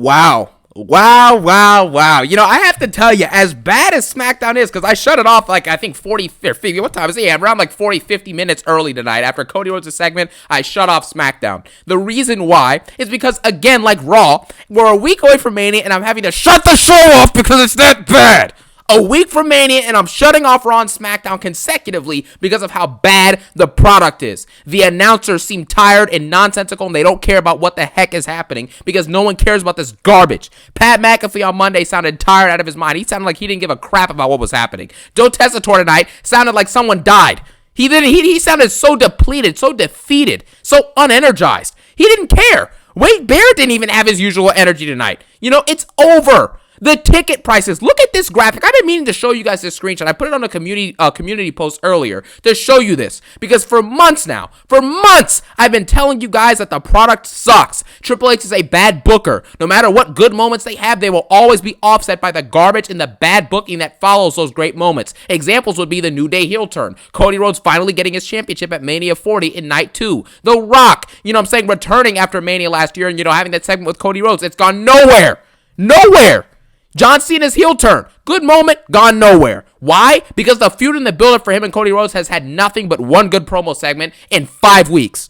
Wow. Wow. You know, I have to tell you, as bad as Smackdown is, because I shut it off like, I think 40, or 50, what time is it? Yeah, around like 40, 50 minutes early tonight. After Cody Rhodes' segment, I shut off Smackdown. The reason why is because, again, like Raw, we're a week away from Mania, and I'm having to shut the show off because it's that bad. A week from Mania, and I'm shutting off Raw and SmackDown consecutively because of how bad the product is. The announcers seem tired and nonsensical, and they don't care about what the heck is happening because no one cares about this garbage. Pat McAfee on Monday sounded tired out of his mind. He sounded like he didn't give a crap about what was happening. Joe Tessitore tonight sounded like someone died. He sounded so depleted, so defeated, so unenergized. He didn't care. Wade Barrett didn't even have his usual energy tonight. You know, it's over. The ticket prices. Look at this graphic. I've been meaning to show you guys this screenshot. I put it on a community post earlier to show you this because for months, I've been telling you guys that the product sucks. Triple H is a bad booker. No matter what good moments they have, they will always be offset by the garbage and the bad booking that follows those great moments. Examples would be the New Day heel turn. Cody Rhodes finally getting his championship at Mania 40 in night 2. The Rock, returning after Mania last year and, having that segment with Cody Rhodes. It's gone nowhere. Nowhere. John Cena's heel turn. Good moment, gone nowhere. Why? Because the feud and the build-up for him and Cody Rhodes has had nothing but one good promo segment in 5 weeks.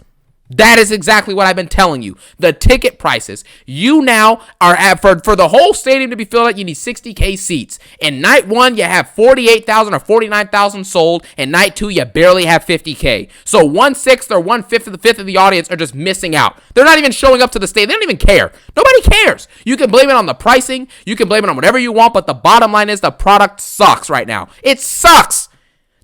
That is exactly what I've been telling you. The ticket prices. You now are at, for the whole stadium to be filled out, you need 60K seats. In night 1, you have 48,000 or 49,000 sold. In night 2, you barely have 50K. So 1/6 or 1/5 of the audience are just missing out. They're not even showing up to the stadium. They don't even care. Nobody cares. You can blame it on the pricing. You can blame it on whatever you want, but the bottom line is the product sucks right now. It sucks.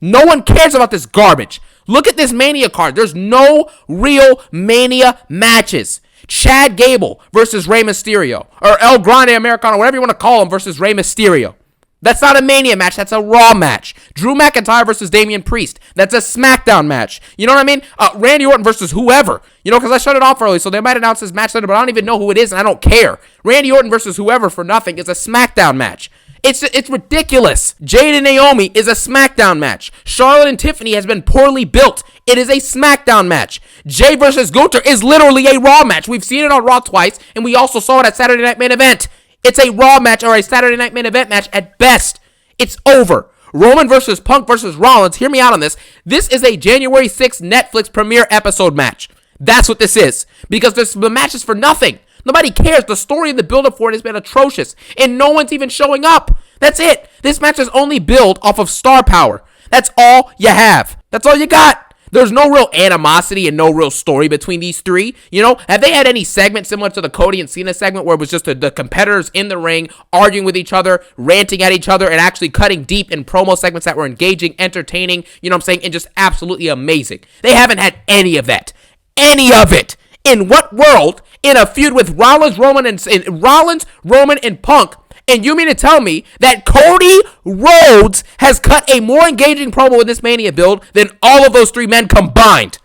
No one cares about this garbage. Look at this Mania card. There's no real Mania matches. Chad Gable versus Rey Mysterio. Or El Grande Americano, whatever you want to call him, versus Rey Mysterio. That's not a Mania match. That's a Raw match. Drew McIntyre versus Damian Priest. That's a SmackDown match. You know what I mean? Randy Orton versus whoever. Because I shut it off early, so they might announce this match later, but I don't even know who it is, and I don't care. Randy Orton versus whoever for nothing is a SmackDown match. It's ridiculous. Jade and Naomi is a SmackDown match. Charlotte and Tiffany has been poorly built. It is a SmackDown match. Jay versus Gunther is literally a Raw match. We've seen it on Raw twice, and we also saw it at Saturday Night Main Event. It's a Raw match or a Saturday Night Main Event match at best. It's over. Roman versus Punk versus Rollins. Hear me out on this. This is a January 6th Netflix premiere episode match. That's what this is. Because the match is for nothing. Nobody cares. The story and the build-up for it has been atrocious. And no one's even showing up. That's it. This match is only built off of star power. That's all you have. That's all you got. There's no real animosity and no real story between these three. Have they had any segment similar to the Cody and Cena segment where it was just the competitors in the ring arguing with each other, ranting at each other, and actually cutting deep in promo segments that were engaging, entertaining, and just absolutely amazing? They haven't had any of that. Any of it. In what world, in a feud with Rollins, Roman, and Punk, and you mean to tell me that Cody Rhodes has cut a more engaging promo in this Mania build than all of those three men combined?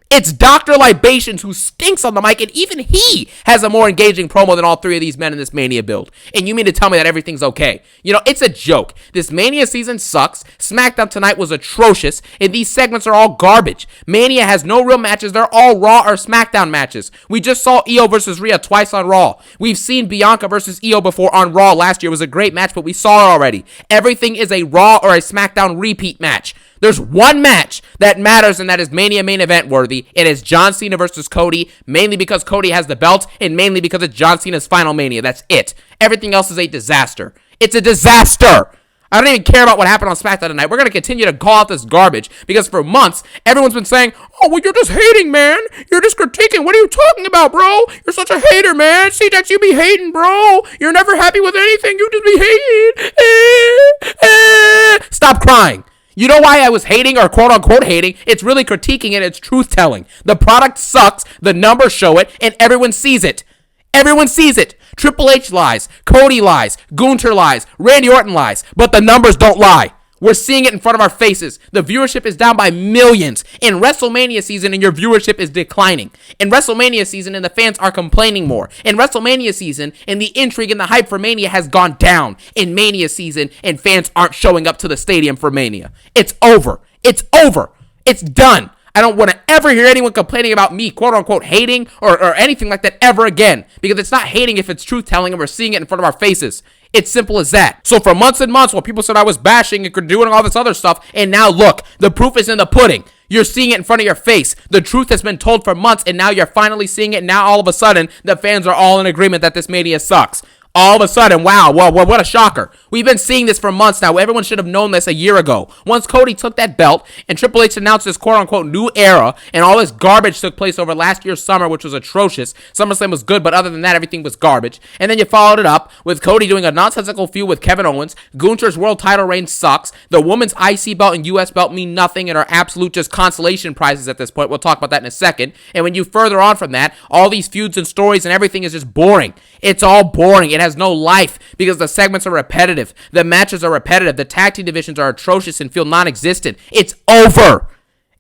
It's Dr. Libations who stinks on the mic, and even he has a more engaging promo than all three of these men in this Mania build. And you mean to tell me that everything's okay? It's a joke. This Mania season sucks. SmackDown tonight was atrocious, and these segments are all garbage. Mania has no real matches. They're all Raw or SmackDown matches. We just saw Io versus Rhea twice on Raw. We've seen Bianca versus Io before on Raw last year. It was a great match, but we saw it already. Everything is a Raw or a SmackDown repeat match. There's one match that matters, and that is Mania main event worthy. It is John Cena versus Cody, mainly because Cody has the belt, and mainly because it's John Cena's final Mania. That's it. Everything else is a disaster. It's a disaster. I don't even care about what happened on SmackDown tonight. We're going to continue to call out this garbage, because for months, everyone's been saying, oh, well, you're just hating, man. You're just critiquing. What are you talking about, bro? You're such a hater, man. See that you be hating, bro. You're never happy with anything. You just be hating. Stop crying. You know why I was hating or quote-unquote hating? It's really critiquing it. It's truth-telling. The product sucks. The numbers show it. And everyone sees it. Everyone sees it. Triple H lies. Cody lies. Gunther lies. Randy Orton lies. But the numbers don't lie. We're seeing it in front of our faces. The viewership is down by millions in WrestleMania season, and your viewership is declining. In WrestleMania season, and the fans are complaining more. In WrestleMania season, and the intrigue and the hype for Mania has gone down. In Mania season, and fans aren't showing up to the stadium for Mania. It's over. It's over. It's done. I don't want to ever hear anyone complaining about me, quote unquote, hating or anything like that ever again. Because it's not hating if it's truth telling and we're seeing it in front of our faces. It's simple as that. So for months and months, while people said I was bashing and doing all this other stuff, and now look, the proof is in the pudding. You're seeing it in front of your face. The truth has been told for months, and now you're finally seeing it. Now all of a sudden, the fans are all in agreement that this Mania sucks. All of a sudden, wow, what a shocker. We've been seeing this for months now. Everyone should have known this a year ago. Once Cody took that belt and Triple H announced this quote-unquote new era and all this garbage took place over last year's summer, which was atrocious. SummerSlam was good, but other than that, everything was garbage. And then you followed it up with Cody doing a nonsensical feud with Kevin Owens. Gunther's world title reign sucks. The women's IC belt and US belt mean nothing and are absolute just consolation prizes at this point. We'll talk about that in a second. And when you further on from that, all these feuds and stories and everything is just boring. It's all boring. It has no life because the segments are repetitive. The matches are repetitive. The tag team divisions are atrocious and feel non-existent. It's over.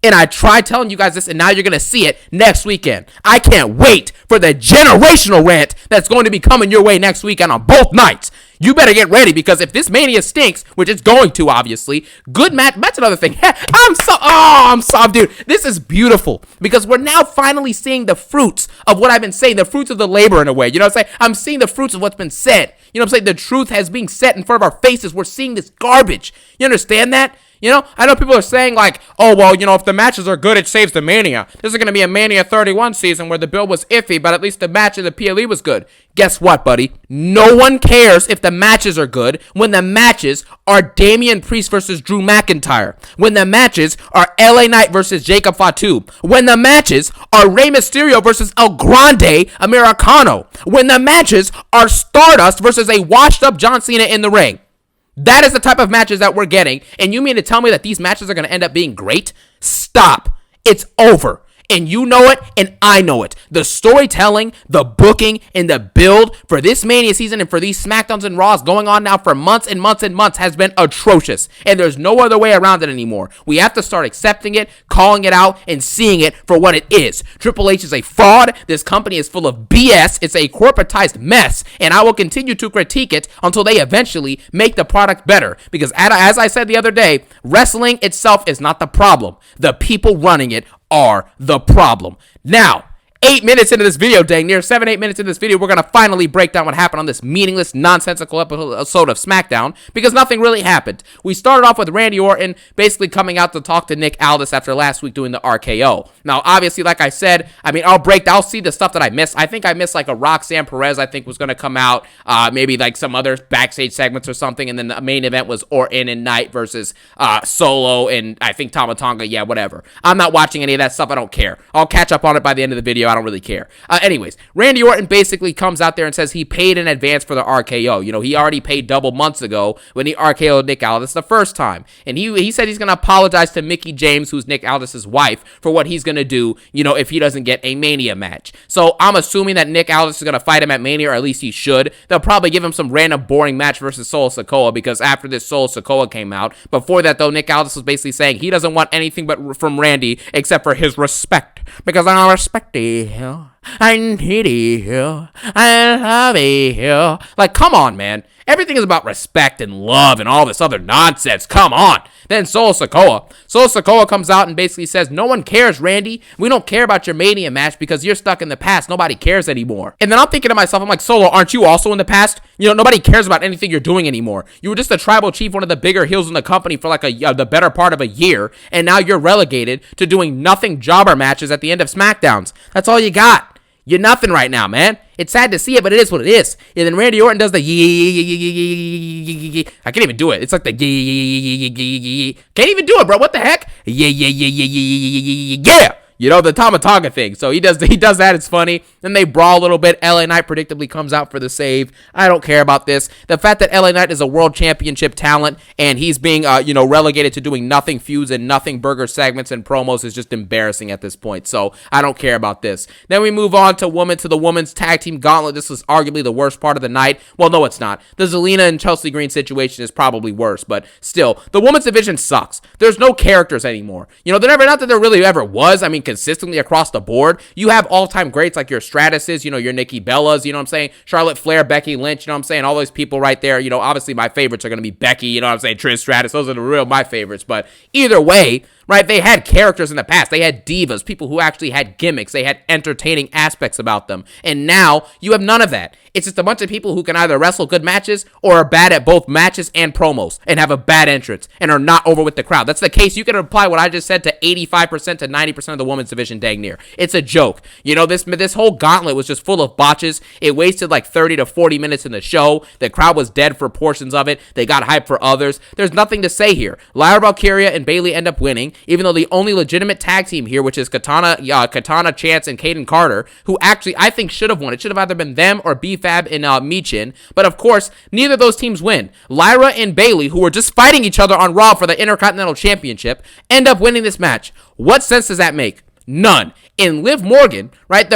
And I tried telling you guys this, and now you're going to see it next weekend. I can't wait for the generational rant that's going to be coming your way next weekend on both nights. You better get ready, because if this Mania stinks, which it's going to, obviously, good match. That's another thing. I'm so, dude, this is beautiful, because we're now finally seeing the fruits of what I've been saying, the fruits of the labor in a way. You know what I'm saying? I'm seeing the fruits of what's been said. You know what I'm saying? The truth has been set in front of our faces. We're seeing this garbage. You understand that? You know, I know people are saying like, oh, well, you know, if the matches are good, it saves the Mania. This is going to be a Mania 31 season where the build was iffy, but at least the match of the PLE was good. Guess what, buddy? No one cares if the matches are good when the matches are Damian Priest versus Drew McIntyre. When the matches are LA Knight versus Jacob Fatu. When the matches are Rey Mysterio versus El Grande Americano. When the matches are Stardust versus a washed up John Cena in the ring. That is the type of matches that we're getting. And you mean to tell me that these matches are going to end up being great? Stop. It's over. And you know it, and I know it. The storytelling, the booking, and the build for this Mania season and for these Smackdowns and Raws going on now for months and months and months has been atrocious. And there's no other way around it anymore. We have to start accepting it, calling it out, and seeing it for what it is. Triple H is a fraud. This company is full of BS. It's a corporatized mess. And I will continue to critique it until they eventually make the product better. Because as I said the other day, wrestling itself is not the problem. The people running it are the problem. Now, 8 minutes into this video, dang near 7-8 minutes into this video, we're going to finally break down what happened on this meaningless, nonsensical episode of Smackdown, because nothing really happened. We started off with Randy Orton basically coming out to talk to Nick Aldis after last week doing the RKO. Now, obviously, like I said, I mean, I'll see the stuff that I missed. I think I missed like a Roxanne Perez, I think was going to come out, maybe like some other backstage segments or something, and then the main event was Orton and Knight versus Solo and I think Tama Tonga, yeah, whatever. I'm not watching any of that stuff. I don't care. I'll catch up on it by the end of the video. I don't really care. Anyways, Randy Orton basically comes out there and says he paid in advance for the RKO. You know, he already paid double months ago when he RKO'd Nick Aldis the first time. And he said he's going to apologize to Mickie James, who's Nick Aldis' wife, for what he's going to do, you know, if he doesn't get a Mania match. So I'm assuming that Nick Aldis is going to fight him at Mania, or at least he should. They'll probably give him some random boring match versus Solo Sikoa, because after this Solo Sikoa came out. Before that, though, Nick Aldis was basically saying he doesn't want anything but from Randy except for his respect. Because I respect you. I need you. I love you. Like, come on, man. Everything is about respect and love and all this other nonsense. Come on. Then Solo Sikoa comes out and basically says, no one cares, Randy. We don't care about your Mania match because you're stuck in the past. Nobody cares anymore. And then I'm thinking to myself, I'm like, Solo, aren't you also in the past? You know, nobody cares about anything you're doing anymore. You were just a tribal chief, one of the bigger heels in the company for like the better part of a year. And now you're relegated to doing nothing jobber matches at the end of Smackdowns. That's all you got. You're nothing right now, man. It's sad to see it, but it is what it is. And then Randy Orton does the I can't even do it. It's like the can't even do it, bro. What the heck? Yeah. You know, the Tama Tonga thing. So he does that. It's funny. Then they brawl a little bit. LA Knight predictably comes out for the save. I don't care about this. The fact that LA Knight is a world championship talent and he's being, relegated to doing nothing feuds and nothing burger segments and promos is just embarrassing at this point. So I don't care about this. Then we move on to the women's tag team gauntlet. This was arguably the worst part of the night. Well, no, it's not. The Zelina and Chelsea Green situation is probably worse, but still, the women's division sucks. There's no characters anymore. You know, not that there really ever was. I mean, consistently across the board. You have all-time greats like your Stratuses, you know, your Nikki Bellas, you know what I'm saying? Charlotte Flair, Becky Lynch, you know what I'm saying? All those people right there. You know, obviously my favorites are going to be Becky, you know what I'm saying? Trish Stratus, those are my favorites. But either way, right? They had characters in the past. They had divas, people who actually had gimmicks. They had entertaining aspects about them. And now you have none of that. It's just a bunch of people who can either wrestle good matches or are bad at both matches and promos and have a bad entrance and are not over with the crowd. That's the case. You can apply what I just said to 85% to 90% of the women's division, dang near. It's a joke. You know, this whole gauntlet was just full of botches. It wasted like 30 to 40 minutes in the show. The crowd was dead for portions of it. They got hyped for others. There's nothing to say here. Lyra Valkyria and Bayley end up winning, even though the only legitimate tag team here, which is Katana Chance and Kaden Carter, who actually I think should have won. It should have either been them or B-Fab and Michin. But of course, neither of those teams win. Lyra and Bayley, who were just fighting each other on Raw for the Intercontinental Championship, end up winning this match. What sense does that make? None. And Liv Morgan, right,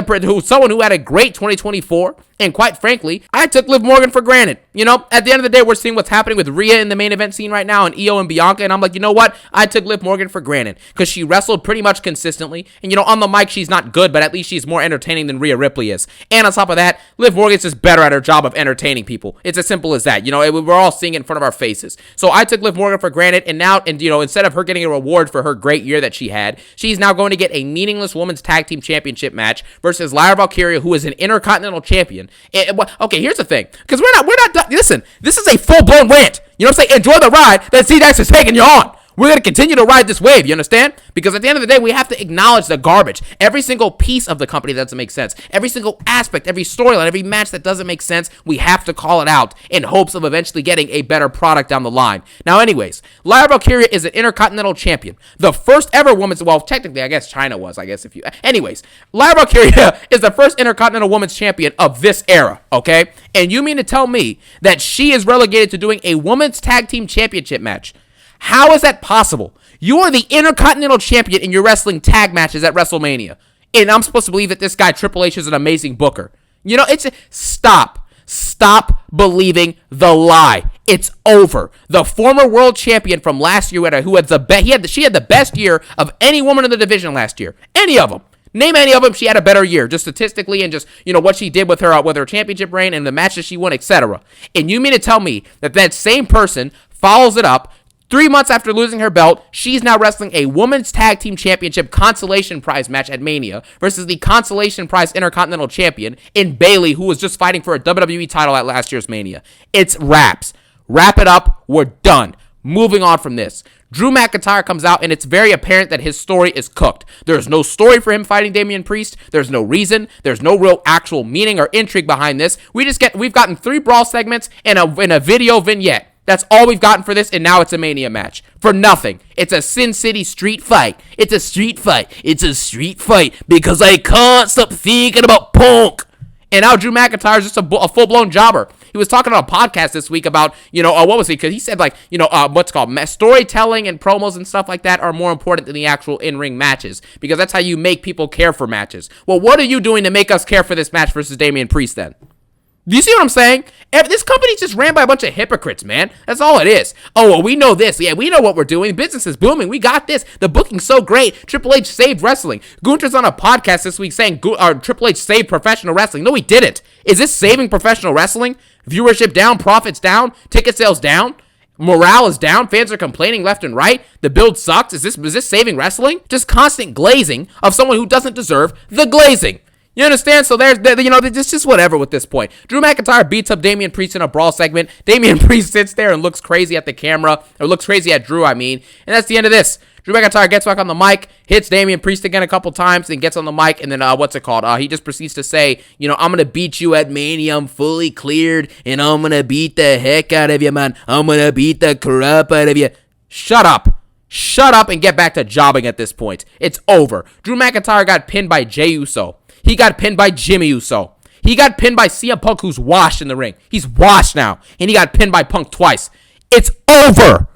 someone who had a great 2024, and quite frankly, I took Liv Morgan for granted. You know, at the end of the day, we're seeing what's happening with Rhea in the main event scene right now, and Io and Bianca, and I'm like, you know what? I took Liv Morgan for granted, because she wrestled pretty much consistently, and you know, on the mic, she's not good, but at least she's more entertaining than Rhea Ripley is. And on top of that, Liv Morgan's just better at her job of entertaining people. It's as simple as that. You know, we're all seeing it in front of our faces. So I took Liv Morgan for granted, and now, you know, instead of her getting a reward for her great year that she had, she's now going to get a meaningless women's tag team championship match versus Lyra Valkyria, who is an Intercontinental champion. Okay, here's the thing, because we're not done. Listen, this is a full-blown rant. You know what I'm saying? Enjoy the ride that C-Dax is taking you on. We're going to continue to ride this wave, you understand? Because at the end of the day, we have to acknowledge the garbage. Every single piece of the company that doesn't make sense. Every single aspect, every storyline, every match that doesn't make sense, we have to call it out in hopes of eventually getting a better product down the line. Now, anyways, Lyra Valkyria is an Intercontinental champion. The first ever women's, well, technically, I guess China was, anyways, Lyra Valkyria is the first Intercontinental women's champion of this era, okay? And you mean to tell me that she is relegated to doing a women's tag team championship match? How is that possible? You are the Intercontinental champion and you're wrestling tag matches at WrestleMania. And I'm supposed to believe that this guy, Triple H, is an amazing booker. You know, stop believing the lie. It's over. The former world champion from last year, she had the best year of any woman in the division last year. Any of them. Name any of them, she had a better year, just statistically and just, you know, what she did with her championship reign and the matches she won, etc. And you mean to tell me that same person follows it up 3 months after losing her belt, she's now wrestling a women's tag team championship consolation prize match at Mania versus the consolation prize Intercontinental champion in Bayley, who was just fighting for a WWE title at last year's Mania. It's wraps. Wrap it up. We're done. Moving on from this. Drew McIntyre comes out, and it's very apparent that his story is cooked. There's no story for him fighting Damian Priest. There's no reason. There's no real actual meaning or intrigue behind this. We've gotten 3 brawl segments and a video vignette. That's all we've gotten for this, and now it's a Mania match. For nothing. It's a Sin City street fight. It's a street fight. It's a street fight because I can't stop thinking about Punk. And now Drew McIntyre is just a full-blown jobber. He was talking on a podcast this week about, you know, what was he? Because he said, like, you know, what's called storytelling and promos and stuff like that are more important than the actual in-ring matches. Because that's how you make people care for matches. Well, what are you doing to make us care for this match versus Damian Priest then? Do you see what I'm saying? This company's just ran by a bunch of hypocrites, man. That's all it is. Oh, well, we know this. Yeah, we know what we're doing. Business is booming. We got this. The booking's so great. Triple H saved wrestling. Gunther's on a podcast this week saying Triple H saved professional wrestling. No, he didn't. Is this saving professional wrestling? Viewership down, profits down, ticket sales down, morale is down, fans are complaining left and right, the build sucks. Is this saving wrestling? Just constant glazing of someone who doesn't deserve the glazing. You understand? So it's just whatever with this point. Drew McIntyre beats up Damian Priest in a brawl segment. Damian Priest sits there and looks crazy at the camera, or looks crazy at Drew, and that's the end of this. Drew McIntyre gets back on the mic, hits Damian Priest again a couple times, then gets on the mic, and then, he just proceeds to say, you know, I'm going to beat you at Mania, I'm fully cleared, and I'm going to beat the heck out of you, man. I'm going to beat the crap out of you. Shut up. Shut up and get back to jobbing at this point. It's over. Drew McIntyre got pinned by Jey Uso. He got pinned by Jimmy Uso. He got pinned by CM Punk, who's washed in the ring. He's washed now. And he got pinned by Punk twice. It's over.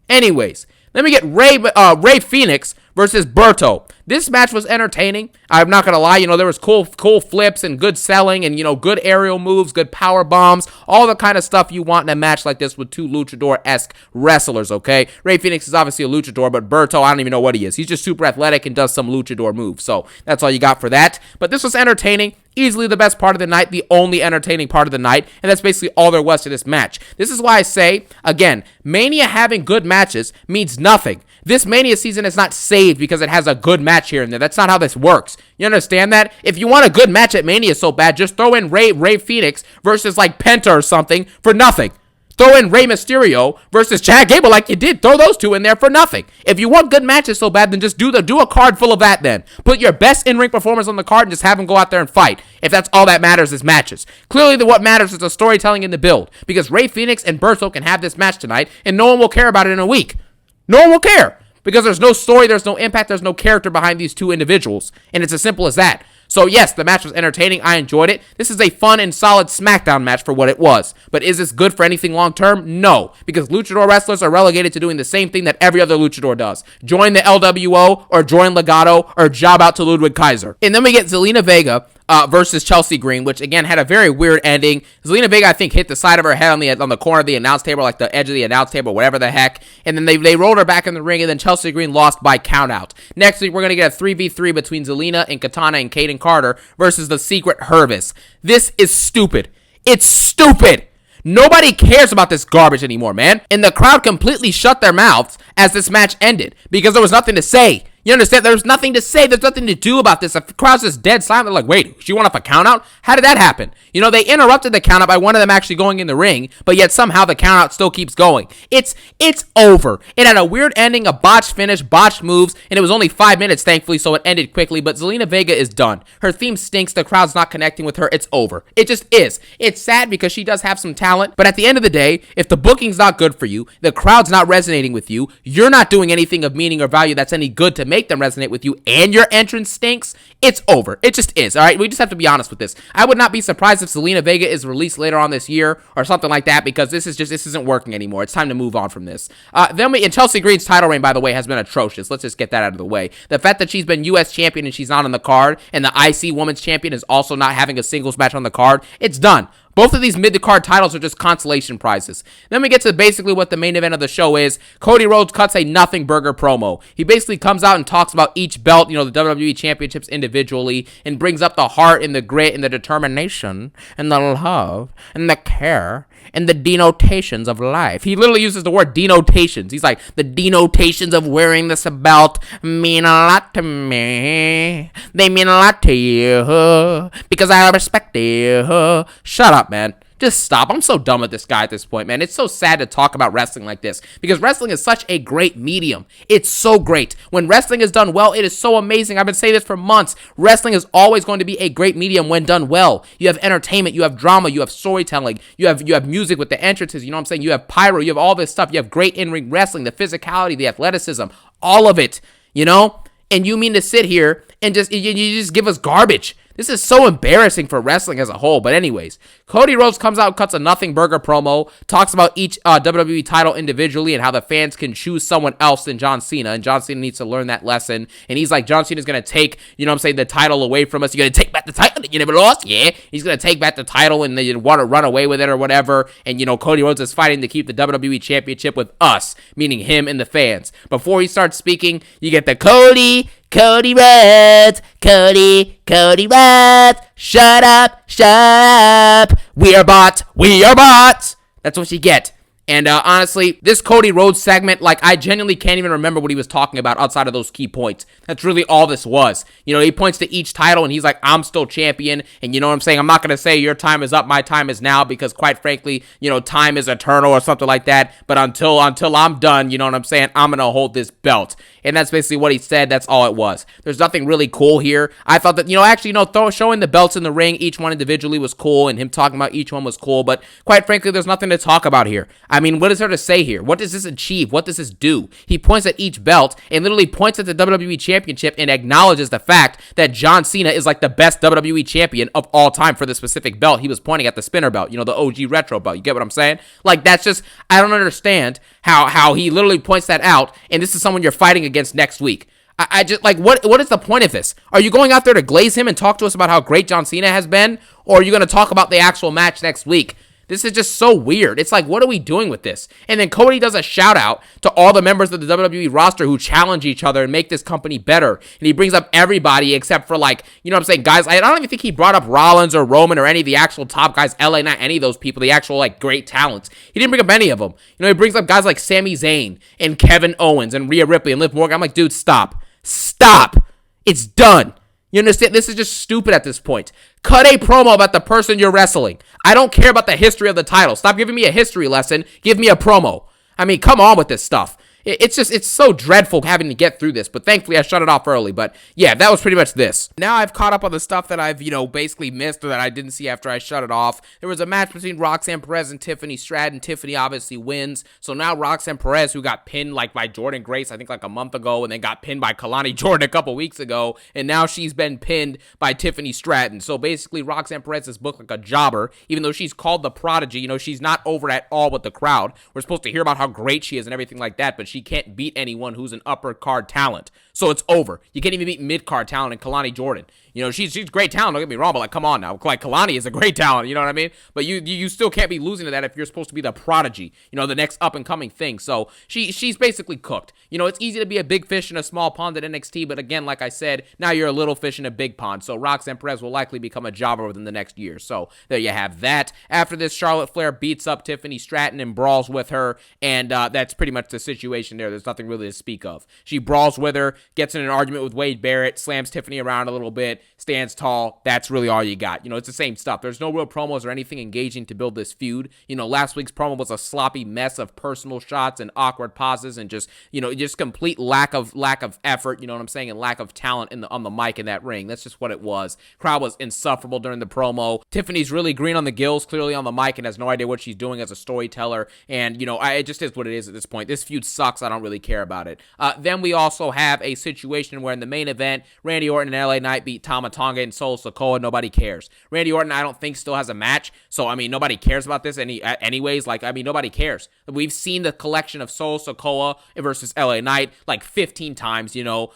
Anyways, let me get Rey Phoenix versus Berto. This match was entertaining. I'm not going to lie. You know, there was cool flips and good selling and, you know, good aerial moves, good power bombs, all the kind of stuff you want in a match like this with 2 luchador-esque wrestlers, okay? Rey Phoenix is obviously a luchador, but Berto, I don't even know what he is. He's just super athletic and does some luchador moves. So that's all you got for that. But this was entertaining. Easily the best part of the night, the only entertaining part of the night, and that's basically all there was to this match. This is why I say, again, Mania having good matches means nothing. This Mania season is not saved because it has a good match here and there. That's not how this works. You understand that? If you want a good match at Mania so bad, just throw in Rey Phoenix versus like Penta or something for nothing. Throw in Rey Mysterio versus Chad Gable like you did. Throw those two in there for nothing. If you want good matches so bad, then just do a card full of that then. Put your best in-ring performers on the card and just have them go out there and fight. If that's all that matters is matches. Clearly, what matters is the storytelling in the build. Because Rey Phoenix and Berto can have this match tonight, and no one will care about it in a week. No one will care. Because there's no story, there's no impact, there's no character behind these two individuals. And it's as simple as that. So yes, the match was entertaining. I enjoyed it. This is a fun and solid SmackDown match for what it was. But is this good for anything long term? No. Because luchador wrestlers are relegated to doing the same thing that every other luchador does. Join the LWO or join Legado or job out to Ludwig Kaiser. And then we get Zelina Vega versus Chelsea Green, which again had a very weird ending. Zelina Vega, I think, hit the side of her head on the corner of the announce table, like the edge of the announce table, whatever the heck. And then they rolled her back in the ring, and then Chelsea Green lost by countout. Next week, we're going to get a 3v3 between Zelina and Katana and Kaden Carter versus the Secret Hervis. This is stupid. It's stupid. Nobody cares about this garbage anymore, man. And the crowd completely shut their mouths as this match ended because there was nothing to say. You understand? There's nothing to say. There's nothing to do about this. The crowd's just dead silent. They're like, wait, she went off a countout? How did that happen? You know, they interrupted the countout by one of them actually going in the ring, but yet somehow the countout still keeps going. It's over. It had a weird ending, a botched finish, botched moves, and it was only 5 minutes, thankfully, so it ended quickly, but Zelina Vega is done. Her theme stinks. The crowd's not connecting with her. It's over. It just is. It's sad because she does have some talent, but at the end of the day, if the booking's not good for you, the crowd's not resonating with you, you're not doing anything of meaning or value that's any good to make them resonate with you, and your entrance stinks, it's over. It just is, all right? We just have to be honest with this. I would not be surprised if Zelina Vega is released later on this year or something like that because this isn't working anymore. It's time to move on from this. And Chelsea Green's title reign, by the way, has been atrocious. Let's just get that out of the way. The fact that she's been U.S. champion and she's not on the card, and the IC Women's Champion is also not having a singles match on the card, it's done. Both of these mid-to-card titles are just consolation prizes. Then we get to basically what the main event of the show is. Cody Rhodes cuts a nothing burger promo. He basically comes out and talks about each belt, the WWE Championships individually, and brings up the heart and the grit and the determination and the love and the care and the denotations of life. He literally uses the word denotations. He's like, the denotations of wearing this belt mean a lot to me. They mean a lot to you because I respect you. Shut up, man. Just stop. I'm so done with this guy at this point, man. It's so sad to talk about wrestling like this because wrestling is such a great medium. It's so great. When wrestling is done well, it is so amazing. I've been saying this for months. Wrestling is always going to be a great medium when done well. You have entertainment, you have drama, you have storytelling, you have music with the entrances, you know what I'm saying? You have pyro, you have all this stuff. You have great in-ring wrestling, the physicality, the athleticism, all of it, And you mean to sit here and you just give us garbage. This is so embarrassing for wrestling as a whole. But anyways, Cody Rhodes comes out, cuts a nothing burger promo, talks about each WWE title individually and how the fans can choose someone else than John Cena. And John Cena needs to learn that lesson. And he's like, John Cena's going to take, the title away from us. You're going to take back the title that you never lost? Yeah. He's going to take back the title and they want to run away with it or whatever. And, Cody Rhodes is fighting to keep the WWE Championship with us, meaning him and the fans. Before he starts speaking, you get the Cody Rhodes, Cody Rhodes, shut up, we are bots, that's what you get. And honestly, this Cody Rhodes segment, I genuinely can't even remember what he was talking about outside of those key points. That's really all this was. He points to each title and he's like, I'm still champion. And you know what I'm saying? I'm not going to say your time is up, my time is now, because quite frankly, time is eternal or something like that. But until I'm done, you know what I'm saying? I'm going to hold this belt. And that's basically what he said. That's all it was. There's nothing really cool here. I thought that, showing the belts in the ring, each one individually was cool, and him talking about each one was cool. But quite frankly, there's nothing to talk about here. I mean, what is there to say here? What does this achieve? What does this do? He points at each belt and literally points at the WWE Championship and acknowledges the fact that John Cena is the best WWE champion of all time for the specific belt. He was pointing at the spinner belt, the OG retro belt. You get what I'm saying? That's just, I don't understand how he literally points that out, and this is someone you're fighting against next week. I just, what is the point of this? Are you going out there to glaze him and talk to us about how great John Cena has been? Or are you going to talk about the actual match next week? This is just so weird. It's like, what are we doing with this? And then Cody does a shout out to all the members of the WWE roster who challenge each other and make this company better. And he brings up everybody except for, like, you know what I'm saying, guys. I don't even think he brought up Rollins or Roman or any of the actual top guys, LA, not any of those people, the actual, like, great talents. He didn't bring up any of them. You know, he brings up guys like Sami Zayn and Kevin Owens and Rhea Ripley and Liv Morgan. I'm like, dude, stop. Stop. It's done. You understand? This is just stupid at this point. Cut a promo about the person you're wrestling. I don't care about the history of the title. Stop giving me a history lesson. Give me a promo. I mean, come on with this stuff. It's so dreadful having to get through this, but thankfully I shut it off early. But yeah, that was pretty much this. Now I've caught up on the stuff that I've, basically missed or that I didn't see after I shut it off. There was a match between Roxanne Perez and Tiffany Stratton. Tiffany obviously wins. So now Roxanne Perez, who got pinned by Jordynne Grace, I think like a month ago, and then got pinned by Kalani Jordan a couple weeks ago, and now she's been pinned by Tiffany Stratton. So basically Roxanne Perez is booked like a jobber, even though she's called the Prodigy. She's not over at all with the crowd. We're supposed to hear about how great she is and everything like that, but she can't beat anyone who's an upper card talent. So it's over. You can't even beat mid card talent in Kalani Jordan. She's great talent, don't get me wrong, but come on now. Like, Kalani is a great talent, you know what I mean? But you still can't be losing to that if you're supposed to be the Prodigy, the next up and coming thing. So she's basically cooked. It's easy to be a big fish in a small pond at NXT, but again, like I said, now you're a little fish in a big pond. So Roxanne Perez will likely become a jobber within the next year. So there you have that. After this, Charlotte Flair beats up Tiffany Stratton and brawls with her, and that's pretty much the situation there. There's nothing really to speak of. She brawls with her, gets in an argument with Wade Barrett, slams Tiffany around a little bit, stands tall. That's really all you got. It's the same stuff. There's no real promos or anything engaging to build this feud. Last week's promo was a sloppy mess of personal shots and awkward pauses and just complete lack of effort, you know what I'm saying, and lack of talent on the mic in that ring. That's just what it was. Crowd was insufferable during the promo. Tiffany's really green on the gills, clearly on the mic, and has no idea what she's doing as a storyteller. And, it just is what it is at this point. This feud sucks. I don't really care about it. Then we also have a situation where in the main event, Randy Orton and LA Knight beat Tama Tonga and Solo Sikoa. Nobody cares. Randy Orton, I don't think, still has a match. So, nobody cares about this anyways. Nobody cares. We've seen the collection of Solo Sikoa versus LA Knight 15 times,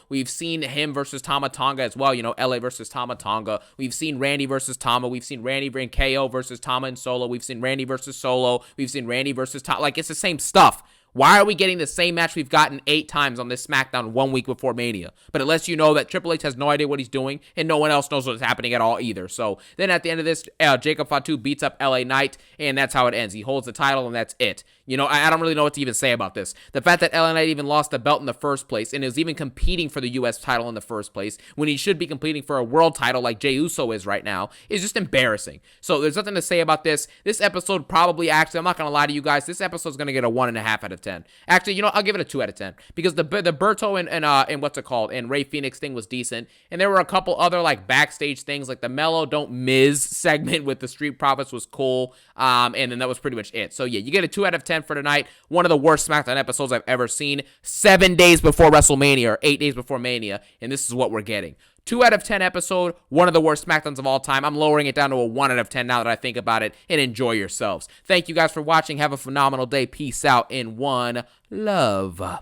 We've seen him versus Tama Tonga as well, LA versus Tama Tonga. We've seen Randy versus Tama. We've seen Randy and KO versus Tama and Solo. We've seen Randy versus Solo. We've seen Randy versus Tama. It's the same stuff. Why are we getting the same match we've gotten 8 times on this SmackDown 1 week before Mania? But it lets you know that Triple H has no idea what he's doing, and no one else knows what's happening at all either. So then at the end of this, Jacob Fatu beats up LA Knight, and that's how it ends. He holds the title, and that's it. I don't really know what to even say about this. The fact that LA Knight even lost the belt in the first place and is even competing for the U.S. title in the first place when he should be competing for a world title like Jey Uso is right now is just embarrassing. So there's nothing to say about this. This episode probably actually, I'm not going to lie to you guys, this episode's going to get a 1.5 out of 10. Actually, I'll give it a 2 out of 10 because the Berto and what's it called, and Rey Phoenix thing was decent. And there were a couple other backstage things, like the Mello Don't Miz segment with the Street Profits was cool. And then that was pretty much it. So yeah, you get a 2 out of 10 for tonight. One of the worst SmackDown episodes I've ever seen. 7 days before WrestleMania or 8 days before Mania, and this is what we're getting. 2 out of 10 episode, one of the worst SmackDowns of all time. I'm lowering it down to a 1 out of 10 now that I think about it, and enjoy yourselves. Thank you guys for watching. Have a phenomenal day. Peace out, and one love.